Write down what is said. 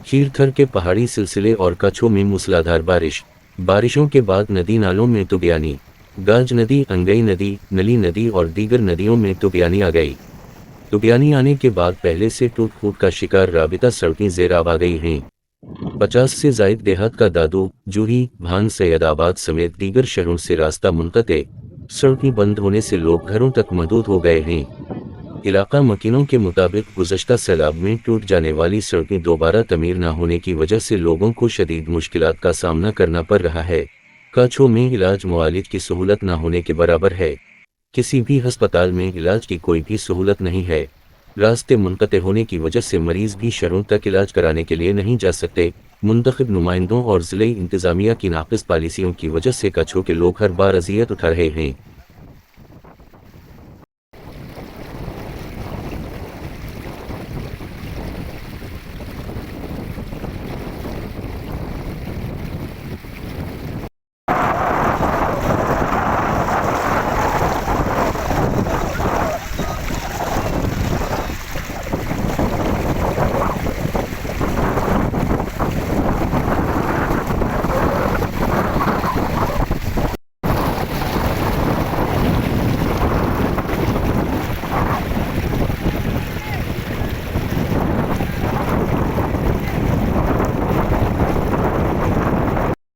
खीरथर के पहाड़ी सिलसिले और कच्छों में मूसलाधार बारिशों के बाद नदी नालों में तूफानी। गाज नदी, अंगई नदी, नली नदी और दीगर नदियों में तूफानी आ गई। तूफानी आने के बाद पहले से टूट फूट का शिकार राबिता सड़कें ज़ेर आब आ गई हैं। 50 से जायद देहात का दादू, जूही, भान, सैयदाबाद समेत दीगर शहरों से रास्ता मुनक़ते। सड़कें बंद होने से लोग घरों तक महदूद हो गए हैं। इलाका मकीनों के मुताबिक गुज़श्ता सैलाब में टूट जाने वाली सड़कें दोबारा तमीर न होने की वजह से लोगों को शदीद मुश्किलात का सामना करना पड़ रहा है। कच्छों में इलाज मुआलिज की सहूलत न होने के बराबर है। किसी भी अस्पताल में इलाज की कोई भी सहूलत नहीं है। रास्ते मुनक़ते होने की वजह से मरीज़ भी शहरों तक इलाज कराने के लिए नहीं जा सकते। मुंतखब नुमाइंदों और ज़िले इंतज़ामिया की नाक़िस पॉलिसियों की वजह से कच्छों के लोग हर बार अज़ियत उठा रहे हैं।